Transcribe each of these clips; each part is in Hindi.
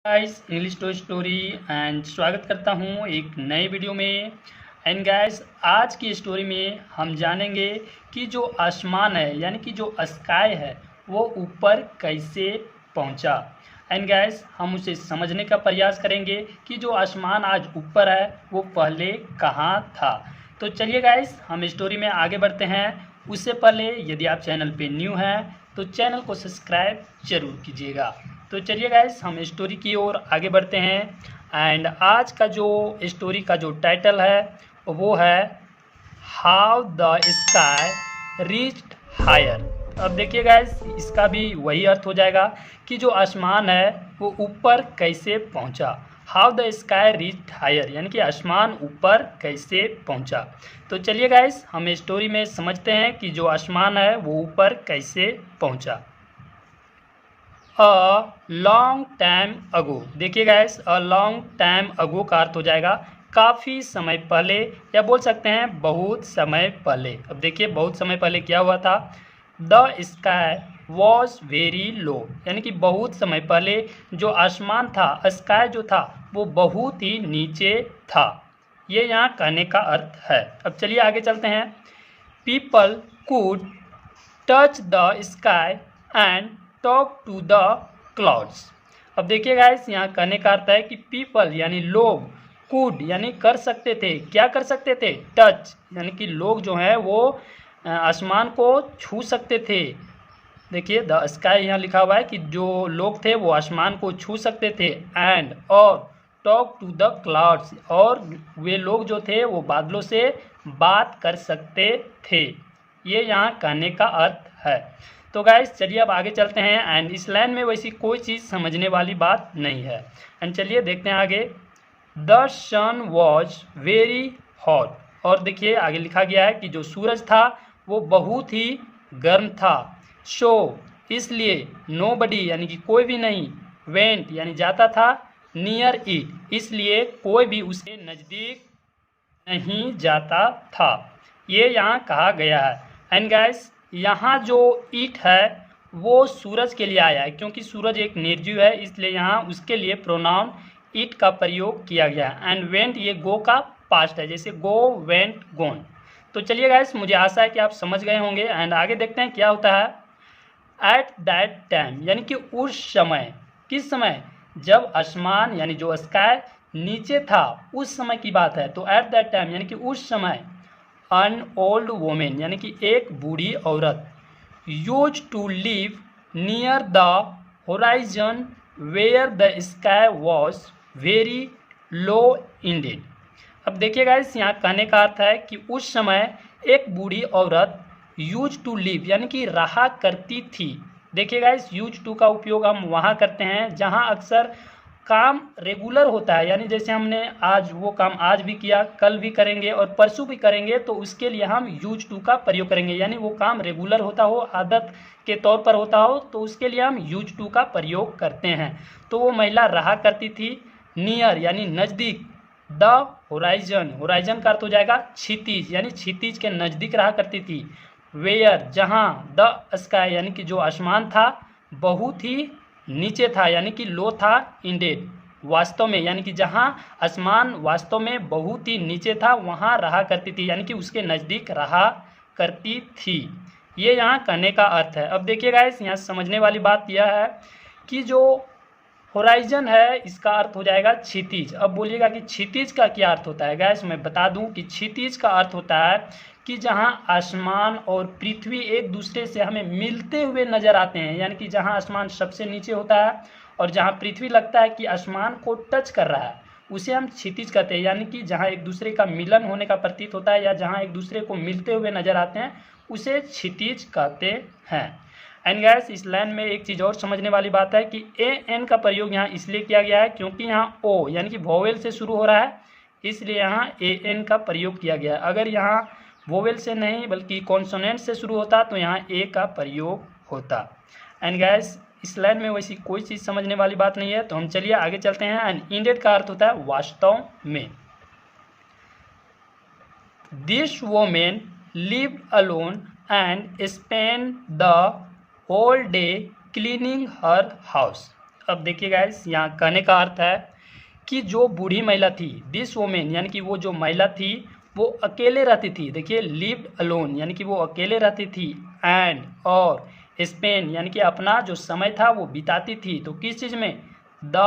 Guys English to story and स्वागत करता हूं एक नए वीडियो में। एंड गाइस आज की स्टोरी में हम जानेंगे कि जो आसमान है यानी कि जो स्काई है वो ऊपर कैसे पहुंचा। एंड गाइस हम उसे समझने का प्रयास करेंगे कि जो आसमान आज ऊपर है वो पहले कहां था। तो चलिए गाइस हम स्टोरी में आगे बढ़ते हैं। उससे पहले यदि आप चैनल पे न्यू हैं तो चैनल को सब्सक्राइब जरूर कीजिएगा। तो चलिए गाइस हम स्टोरी की ओर आगे बढ़ते हैं। एंड आज का जो स्टोरी का जो टाइटल है वो है how the sky reached higher. अब देखिए गाइस इसका भी वही अर्थ हो जाएगा कि जो आसमान है वो ऊपर कैसे पहुंचा। How the sky reached higher यानी कि आसमान ऊपर कैसे पहुंचा। तो चलिए गाइस हम स्टोरी में समझते हैं कि जो आसमान है वो ऊपर कैसे पहुंचा। A long time ago. देखिए guys a long time ago का अर्थ हो जाएगा काफ़ी समय पहले, या बोल सकते हैं बहुत समय पहले। अब देखिए बहुत समय पहले क्या हुआ था। द स्काई वॉज वेरी लो यानी कि बहुत समय पहले जो आसमान था, स्काई जो था वो बहुत ही नीचे था। ये यहाँ कहने का अर्थ है। अब चलिए आगे चलते हैं। People could touch the sky and talk to the clouds. अब देखिए गाइस यहाँ कहने का अर्थ है कि पीपल यानी लोग, कुड यानी कर सकते थे, क्या कर सकते थे, टच यानी कि लोग जो हैं वो आसमान को छू सकते थे। देखिए द स्काई यहाँ लिखा हुआ है कि जो लोग थे वो आसमान को छू सकते थे। एंड और टॉक टू द क्लाउड्स और वे लोग जो थे वो बादलों से बात कर सकते थे। ये यहाँ कहने का अर्थ है। तो गाइस चलिए अब आगे चलते हैं। एंड इस लाइन में वैसी कोई चीज़ समझने वाली बात नहीं है। एंड चलिए देखते हैं आगे। The sun was very hot. और देखिए आगे लिखा गया है कि जो सूरज था वो बहुत ही गर्म था। सो इसलिए नोबडी यानी कि कोई भी नहीं, वेंट यानी जाता था, नियर इट इसलिए कोई भी उसके नज़दीक नहीं जाता था। ये यहाँ कहा गया है। एंड गाइस यहाँ जो ईट है वो सूरज के लिए आया है, क्योंकि सूरज एक निर्जीव है इसलिए यहाँ उसके लिए प्रोनाउन ईट का प्रयोग किया गया है। एंड वेंट ये गो का पास्ट है, जैसे गो, वेंट, गोन। तो चलिए गाइस मुझे आशा है कि आप समझ गए होंगे। एंड आगे देखते हैं क्या होता है। एट दैट टाइम यानी कि उस समय, किस समय, जब आसमान यानी जो स्काई नीचे था उस समय की बात है। तो एट दैट टाइम यानी कि उस समय अन ओल्ड वोमेन यानी कि एक बूढ़ी औरत use to live near the horizon where the sky was very low indeed. अब देखिए गाइस यहाँ कहने का अर्थ है कि उस समय एक बूढ़ी औरत यूज टू लिव यानी कि रहा करती थी। देखिए गाइस यूज टू का उपयोग हम वहाँ करते हैं जहाँ अक्सर काम रेगुलर होता है, यानी जैसे हमने आज वो काम आज भी किया, कल भी करेंगे और परसों भी करेंगे, तो उसके लिए हम यूज टू का प्रयोग करेंगे। यानी वो काम रेगुलर होता हो, आदत के तौर पर होता हो, तो उसके लिए हम यूज टू का प्रयोग करते हैं। तो वो महिला रहा करती थी नियर यानी नज़दीक, द होराइजन, होराइजन का अर्थ हो जाएगा क्षितिज यानी क्षितिज के नज़दीक रहा करती थी। वेयर जहाँ, द स्काई यानी कि जो आसमान था बहुत ही नीचे था यानी कि लो था, इंडेड वास्तव में यानी कि जहाँ आसमान वास्तव में बहुत ही नीचे था वहाँ रहा करती थी यानी कि उसके नज़दीक रहा करती थी। ये यहाँ कहने का अर्थ है। अब देखिए गाइस यहाँ समझने वाली बात यह है कि जो होराइजन है इसका अर्थ हो जाएगा क्षितिज। अब बोलिएगा कि क्षितिज का क्या अर्थ होता है। गाइस मैं बता दूं कि क्षितिज का अर्थ होता है कि जहां आसमान और पृथ्वी एक दूसरे से हमें मिलते हुए नजर आते हैं, यानी कि जहां आसमान सबसे नीचे होता है और जहां पृथ्वी लगता है कि आसमान को टच कर रहा है उसे हम क्षितिज कहते हैं। यानी कि जहां एक दूसरे का मिलन होने का प्रतीत होता है या जहां एक दूसरे को मिलते हुए नजर आते हैं उसे क्षितिज कहते हैं। एंड गैस इस लाइन में एक चीज़ और समझने वाली बात है कि ए एन का प्रयोग यहाँ इसलिए किया गया है क्योंकि यहाँ ओ यानी कि वोवेल से शुरू हो रहा है, इसलिए यहाँ ए एन का प्रयोग किया गया है। अगर यहाँ वोवेल से नहीं बल्कि कॉन्सोनेंट से शुरू होता तो यहाँ ए का प्रयोग होता। एंड गैस इस लाइन में वैसी कोई चीज़ समझने वाली बात नहीं है। तो हम चलिए आगे चलते हैं। एंड इंडेड का अर्थ होता है वास्तव में। This women lived alone and spend the whole day cleaning her house. अब देखिए गाइस, यहाँ कहने का अर्थ है कि जो बूढ़ी महिला थी, दिस वोमेन यानी कि वो जो महिला थी वो अकेले रहती थी। देखिए लिव्ड अलोन यानी कि वो अकेले रहती थी, एंड और स्पेन यानी कि अपना जो समय था वो बिताती थी। तो किस चीज़ में? द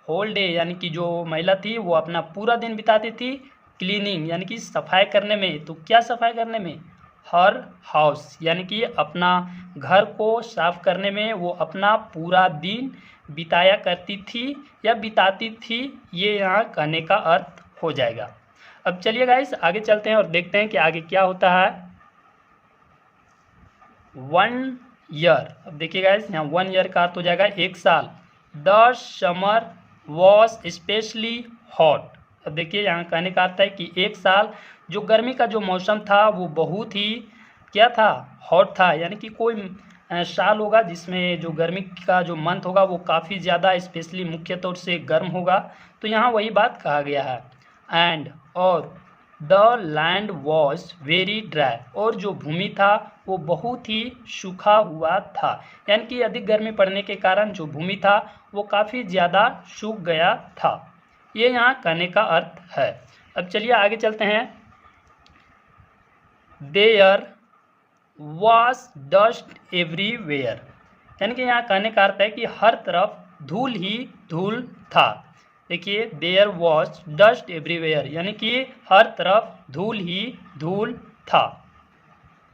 होल डे यानी कि जो महिला थी वो अपना पूरा दिन बिताती थी क्लीनिंग यानी कि सफाई करने में। तो क्या सफाई करने में? हर हाउस यानी कि अपना घर को साफ करने में वो अपना पूरा दिन बिताया करती थी या बिताती थी। ये यहाँ कहने का अर्थ हो जाएगा। अब चलिए गाइस आगे चलते हैं और देखते हैं कि आगे क्या होता है। 1 ईयर। अब देखिए गाइस, यहाँ 1 ईयर का अर्थ हो जाएगा 1 साल। The summer was specially hot. अब देखिए यहाँ कहने का अर्थ है कि 1 साल जो गर्मी का जो मौसम था वो बहुत ही क्या था? हॉट था। यानी कि कोई साल होगा जिसमें जो गर्मी का जो मंथ होगा वो काफ़ी ज़्यादा स्पेशली मुख्य तौर से गर्म होगा। तो यहाँ वही बात कहा गया है। एंड और the land was very dry. और जो भूमि था वो बहुत ही सूखा हुआ था। यानी कि अधिक गर्मी पड़ने के कारण जो भूमि था वो काफ़ी ज़्यादा सूख गया था। ये यहाँ कहने का अर्थ है। अब चलिए आगे चलते हैं। There was dust everywhere. यानी कि यहाँ कहने का अर्थ है कि हर तरफ धूल ही धूल था। देखिए देयर वॉज डस्ट एवरीवेयर यानी कि हर तरफ धूल ही धूल था।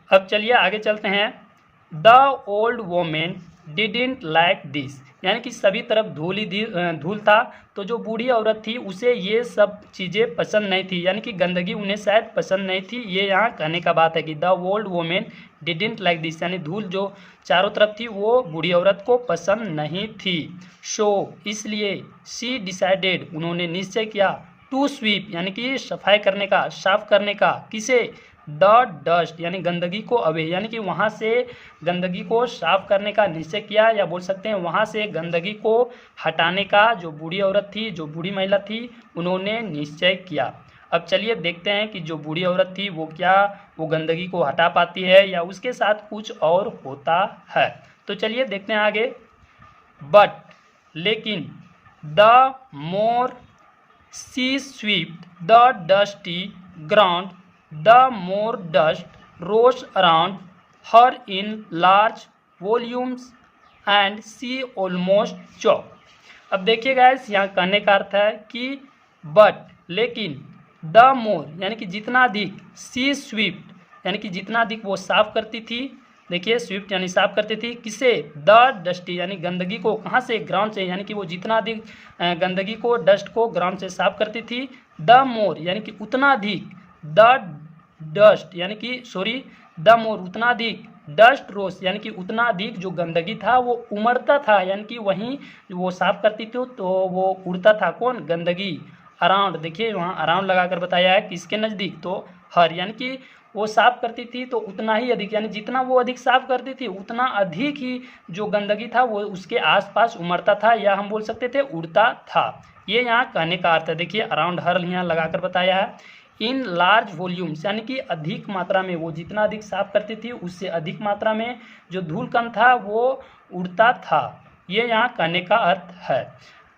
अब चलिए आगे चलते हैं। The old women didn't like this. यानी कि सभी तरफ धूल ही धूल था। तो जो बूढ़ी औरत थी उसे ये सब चीज़ें पसंद नहीं थी। यानी कि गंदगी उन्हें शायद पसंद नहीं थी। ये यहाँ कहने का बात है कि the old women didn't like this यानी धूल जो चारों तरफ थी वो बूढ़ी औरत को पसंद नहीं थी। सो इसलिए शी डिसाइडेड उन्होंने निश्चय किया टू स्वीप यानी कि सफाई करने का, साफ करने का। किसे? द डस्ट यानी गंदगी को अवे यानी कि वहाँ से गंदगी को साफ करने का निश्चय किया, या बोल सकते हैं वहाँ से गंदगी को हटाने का जो बूढ़ी औरत थी, जो बूढ़ी महिला थी, उन्होंने निश्चय किया। अब चलिए देखते हैं कि जो बूढ़ी औरत थी वो क्या वो गंदगी को हटा पाती है या उसके साथ कुछ और होता है। तो चलिए देखते हैं आगे। बट लेकिन the more she swept the dusty ground the more dust rose around her in large volumes and she almost choked। अब देखिए गाइस, यहाँ कहने का अर्थ है कि बट लेकिन द मोर यानी कि जितना अधिक, सी स्वीप्ट यानी कि जितना अधिक वो साफ करती थी। देखिए स्विफ्ट यानी साफ करती थी किसे? द डस्टी यानी गंदगी को। कहाँ से? ग्राउंड से। यानी कि वो जितना अधिक गंदगी को, डस्ट को ग्राउंड से साफ करती थी। द मोर यानी कि उतना अधिक, द डस्ट यानी कि द मोर उतना अधिक, डस्ट रोज यानी कि उतना अधिक जो गंदगी था वो उमड़ता था। यानी कि वहीं वो साफ करती थी तो वो उड़ता था। कौन? गंदगी। अराउंड, देखिए वहाँ अराउंड लगाकर बताया है किसके नज़दीक? तो हर यानी कि वो साफ करती थी तो उतना ही अधिक, यानी जितना वो अधिक साफ करती थी उतना अधिक ही जो गंदगी था वो उसके आसपास उमड़ता था, या हम बोल सकते थे उड़ता था। ये यहाँ कहने का अर्थ है। देखिए अराउंड हर यहाँ लगाकर बताया है। इन लार्ज वॉल्यूम्स यानी कि अधिक मात्रा में, वो जितना अधिक साफ करती थी उससे अधिक मात्रा में जो धूल कण था वो उड़ता था। ये यहाँ कहने का अर्थ है।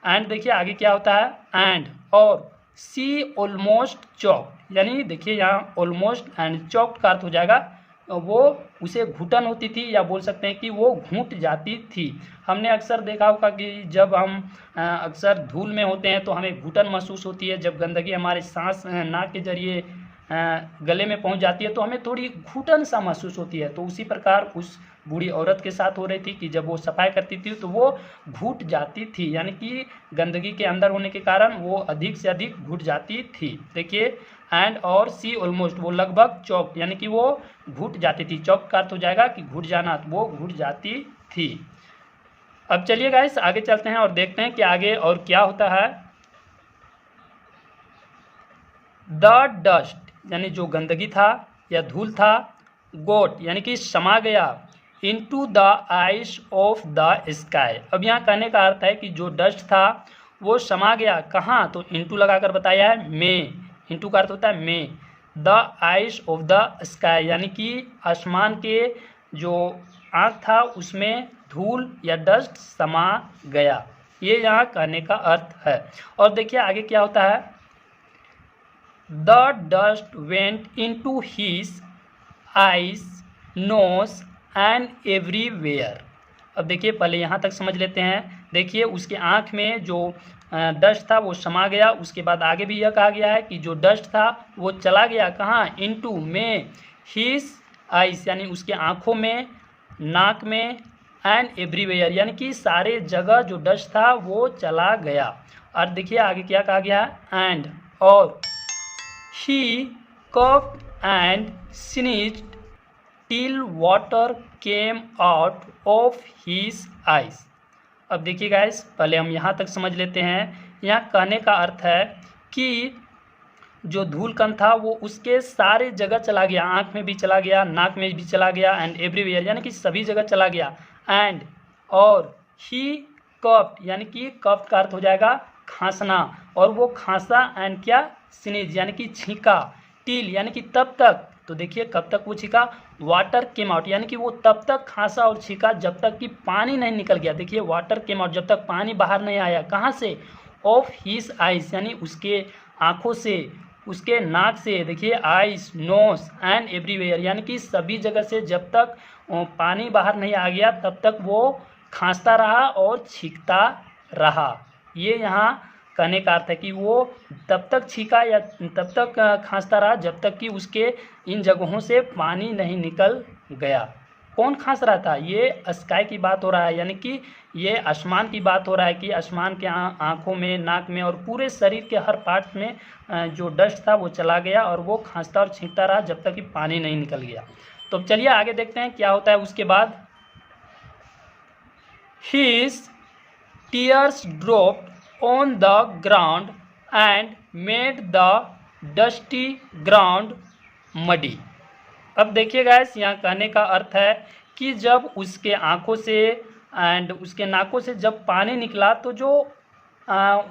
एंड देखिए आगे क्या होता है। एंड और सी ऑलमोस्ट चॉक्ड यानी देखिए यहाँ ऑलमोस्ट एंड चॉक्ड का अर्थ हो जाएगा वो उसे घुटन होती थी, या बोल सकते हैं कि वो घूट जाती थी। हमने अक्सर देखा होगा कि जब हम अक्सर धूल में होते हैं तो हमें घुटन महसूस होती है। जब गंदगी हमारे सांस नाक के जरिए गले में पहुंच जाती है तो हमें थोड़ी घुटन सा महसूस होती है। तो उसी प्रकार उस बूढ़ी औरत के साथ हो रही थी कि जब वो सफाई करती थी तो वो घुट जाती थी, यानी कि गंदगी के अंदर होने के कारण वो अधिक से अधिक घुट जाती थी। देखिए एंड और सी ऑलमोस्ट वो लगभग चौक यानी कि वो घुट जाती थी। चौक का अर्थ हो जाएगा कि घुट जाना, वो घुट जाती थी। अब चलिए गाइस आगे चलते हैं और देखते हैं कि आगे और क्या होता है। द डस्ट यानी जो गंदगी था या धूल था, गोट यानी कि समा गया, into the ice of the sky. अब यहाँ कहने का अर्थ है कि जो डस्ट था वो समा गया कहाँ, तो इनटू लगाकर बताया है में। इनटू का अर्थ होता है में। The ice of the sky यानी कि आसमान के जो आँख था उसमें धूल या डस्ट समा गया। ये यहाँ कहने का अर्थ है। और देखिए आगे क्या होता है, the dust went into his eyes nose and everywhere. अब देखिए पहले यहाँ तक समझ लेते हैं। देखिए उसके आँख में जो डस्ट था वो समा गया। उसके बाद आगे भी यह कहा गया है कि जो डस्ट था वो चला गया कहाँ, इनटू में, हिज आइस यानी उसके आँखों में, नाक में, एंड एवरीवेयर यानी कि सारे जगह जो डस्ट था वो चला गया। और देखिए आगे क्या कहा गया है, एंड और he cough and sneezed till water came out of his eyes. अब देखिए गाइस पहले हम यहाँ तक समझ लेते हैं। यहाँ कहने का अर्थ है कि जो धूल कण था वो उसके सारे जगह चला गया, आँख में भी चला गया, नाक में भी चला गया, एंड एवरीवेयर यानी कि सभी जगह चला गया। एंड और ही कफ्ड यानी कि कफ्ड का अर्थ हो जाएगा खांसना, और वो खांसा, एंड क्या, स्नीज यानी कि छींका, टिल यानी कि तब तक। तो देखिए कब तक वो छींका, वाटर केम आउट यानी कि वो तब तक खांसा और छींका जब तक कि पानी नहीं निकल गया। देखिए वाटर केम आउट जब तक पानी बाहर नहीं आया, कहाँ से, ऑफ हिज आइज यानी उसके आँखों से, उसके नाक से, देखिए आइज, नोज एंड एवरीवेयर यानी कि सभी जगह से जब तक पानी बाहर नहीं आ गया तब तक वो खांसता रहा और छींकता रहा। ये यहाँ कहने का अर्थ है कि वो तब तक छींका या तब तक खांसता रहा जब तक कि उसके इन जगहों से पानी नहीं निकल गया। कौन खांस रहा था, ये स्काई की बात हो रहा है, यानी कि ये आसमान की बात हो रहा है कि आसमान के आँखों में, नाक में और पूरे शरीर के हर पार्ट में जो डस्ट था वो चला गया और वो खांसता और छींकता रहा जब तक कि पानी नहीं निकल गया। तो चलिए आगे देखते हैं क्या होता है उसके बाद। His tears dropped on the ground and made the dusty ground muddy। अब देखिए गाइस यहाँ कहने का अर्थ है कि जब उसके आँखों से एंड उसके नाकों से जब पानी निकला तो जो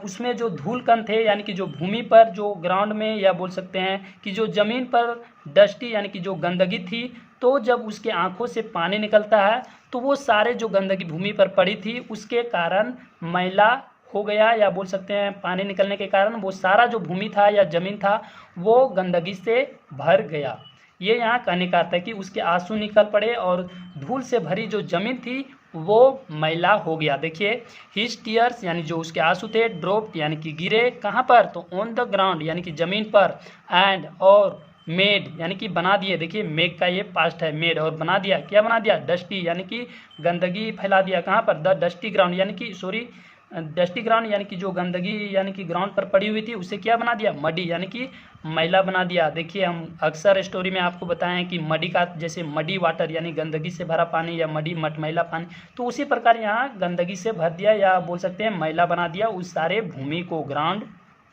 उसमें जो धूल कण थे यानी कि जो भूमि पर, जो ग्राउंड में, या बोल सकते हैं कि जो ज़मीन पर डस्टी यानी कि जो गंदगी थी, तो जब उसके आँखों से पानी निकलता है तो वो सारे जो गंदगी भूमि पर पड़ी थी उसके कारण मैला हो गया, या बोल सकते हैं पानी निकलने के कारण वो सारा जो भूमि था या ज़मीन था वो गंदगी से भर गया। ये यहाँ कहने का अर्थ है कि उसके आंसू निकल पड़े और धूल से भरी जो ज़मीन थी वो मैला हो गया। देखिए हिज टीयर्स यानी जो उसके आंसू थे, ड्रॉप्ड यानी कि गिरे, कहाँ पर, तो ऑन द ग्राउंड यानी कि ज़मीन पर, एंड और मेड यानी कि बना दिए। देखिए मेक का ये पास्ट है, मेड, और बना दिया, क्या बना दिया, डस्टी यानी कि गंदगी फैला दिया, कहाँ पर, द डस्टी ग्राउंड यानी कि डस्टी ग्राउंड यानी कि जो गंदगी यानी कि ग्राउंड पर पड़ी हुई थी उसे क्या बना दिया, मडी यानी कि मैला बना दिया। देखिए हम अक्सर स्टोरी में आपको बताएं हैं कि मडी का जैसे मडी वाटर यानी गंदगी से भरा पानी, या मडी मैला पानी, तो उसी प्रकार यहाँ गंदगी से भर दिया या बोल सकते हैं मैला बना दिया उस सारे भूमि को, ग्राउंड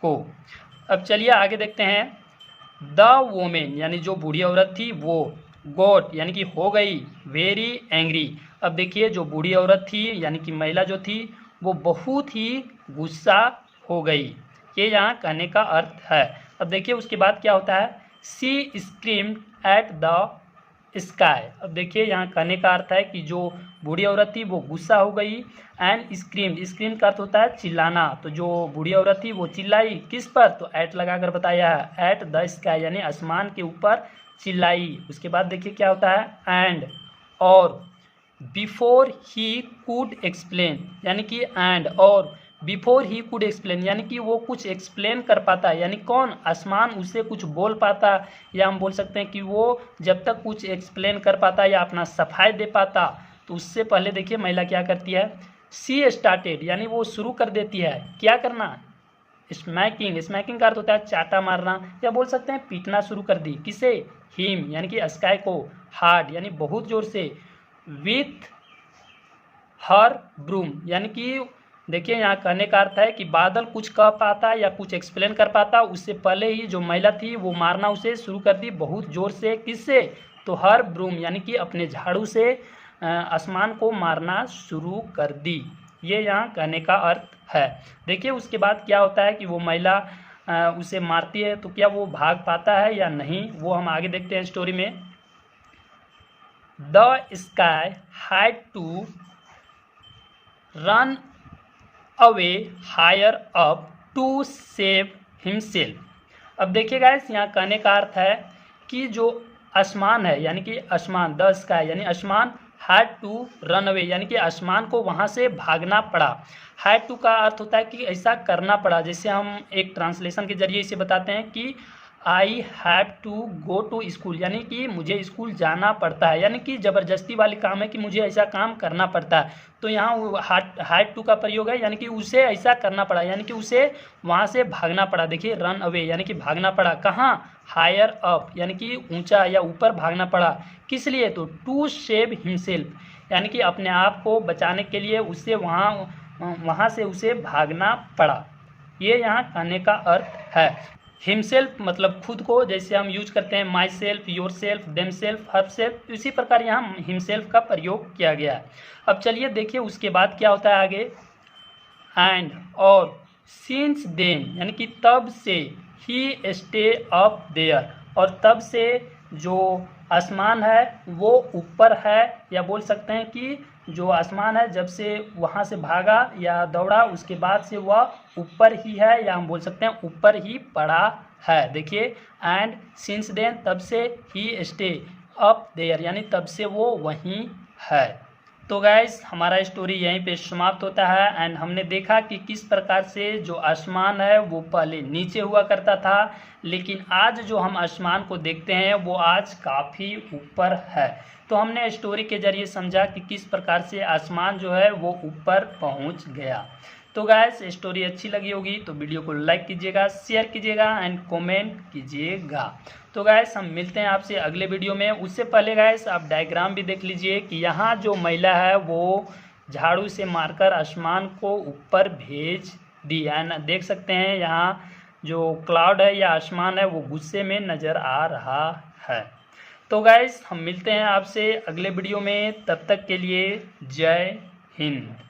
को। अब चलिए आगे देखते हैं। द वोमेन यानी जो बूढ़ी औरत थी वो गॉट यानी कि हो गई वेरी एंग्री। अब देखिए जो बूढ़ी औरत थी यानी कि महिला जो थी वो बहुत ही गुस्सा हो गई। ये यहाँ कहने का अर्थ है। अब देखिए उसके बाद क्या होता है, सी स्क्रीम्ड एट द स्काई। अब देखिए यहाँ कहने का अर्थ है कि जो बूढ़ी औरत थी वो गुस्सा हो गई, एंड स्क्रीम का अर्थ होता है चिल्लाना। तो जो बूढ़ी औरत थी वो चिल्लाई किस पर, तो एट लगाकर बताया है, एट द स्काई यानी आसमान के ऊपर चिल्लाई। उसके बाद देखिए क्या होता है, एंड और बिफोर ही कुड एक्सप्लेन यानी कि एंड और बिफोर ही कुड एक्सप्लेन यानी कि वो कुछ एक्सप्लेन कर पाता, यानी कौन, आसमान उसे कुछ बोल पाता, या हम बोल सकते हैं कि वो जब तक कुछ एक्सप्लेन कर पाता या अपना सफाई दे पाता तो उससे पहले देखिए महिला क्या करती है, सी स्टार्टेड यानी वो शुरू कर देती है क्या करना, स्मैकिंग का अर्थ होता है चाटा मारना, या बोल सकते हैं पीटना शुरू कर दी, किसे, हिम यानी कि स्काई को, हार्ड यानी बहुत जोर से, विथ हर ब्रूम यानी कि देखिए यहाँ कहने का अर्थ है कि बादल कुछ कह पाता या कुछ एक्सप्लेन कर पाता उससे पहले ही जो महिला थी वो मारना उसे शुरू कर दी बहुत ज़ोर से, किससे, तो हर ब्रूम यानी कि अपने झाड़ू से आसमान को मारना शुरू कर दी। ये यहाँ कहने का अर्थ है। देखिए उसके बाद क्या होता है कि वो महिला उसे मारती है तो क्या वो भाग पाता है या नहीं, वो हम आगे देखते हैं स्टोरी में। The sky had to run away higher up to save himself. अब देखिए गाइस, यहाँ कहने का अर्थ है कि जो आसमान है, यानी कि आसमान द स्काई, यानी आसमान हैड टू रन अवे, यानी कि आसमान को वहाँ से भागना पड़ा। हैड टू का अर्थ होता है कि ऐसा करना पड़ा। जैसे हम एक ट्रांसलेशन के जरिए इसे बताते हैं कि I have to go to school, यानी कि मुझे स्कूल जाना पड़ता है, यानी कि ज़बरदस्ती वाली काम है कि मुझे ऐसा काम करना पड़ता है। तो यहाँ हैड टू का प्रयोग है, यानी कि उसे ऐसा करना पड़ा, यानी कि उसे वहाँ से भागना पड़ा। देखिए रन अवे यानी कि भागना पड़ा, कहाँ, हायर अप यानी कि ऊंचा या ऊपर भागना पड़ा। किस लिए, तो टू सेव हिमसेल्फ, यानी कि अपने आप को बचाने के लिए उसे वहाँ से उसे भागना पड़ा। ये यहाँ कहने का अर्थ है। हिमसेल्फ मतलब खुद को, जैसे हम यूज करते हैं my self, your self, them self, her self, इसी प्रकार यहाँ हिमसेल्फ का प्रयोग किया गया है। अब चलिए देखिए उसके बाद क्या होता है आगे। एंड और सिंस देन यानी कि तब से, ही स्टे अप देयर, और तब से जो आसमान है वो ऊपर है, या बोल सकते हैं कि जो आसमान है जब से वहाँ से भागा या दौड़ा उसके बाद से वह ऊपर ही है, या हम बोल सकते हैं ऊपर ही पड़ा है। देखिए एंड सिंस देन, तब से, ही स्टे अप देयर यानी तब से वो वहीं है। तो गाइस हमारा स्टोरी यहीं पे समाप्त होता है। एंड हमने देखा कि किस प्रकार से जो आसमान है वो पहले नीचे हुआ करता था, लेकिन आज जो हम आसमान को देखते हैं वो आज काफ़ी ऊपर है। तो हमने स्टोरी के जरिए समझा कि किस प्रकार से आसमान जो है वो ऊपर पहुंच गया। तो गाइस स्टोरी अच्छी लगी होगी तो वीडियो को लाइक कीजिएगा, शेयर कीजिएगा एंड कमेंट कीजिएगा। तो गाइस हम मिलते हैं आपसे अगले वीडियो में। उससे पहले गाइस आप डायग्राम भी देख लीजिए कि यहाँ जो महिला है वो झाड़ू से मारकर आसमान को ऊपर भेज दी है ना। देख सकते हैं यहाँ जो क्लाउड है या आसमान है वो गुस्से में नज़र आ रहा है। तो गाइस हम मिलते हैं आपसे अगले वीडियो में, तब तक के लिए जय हिंद।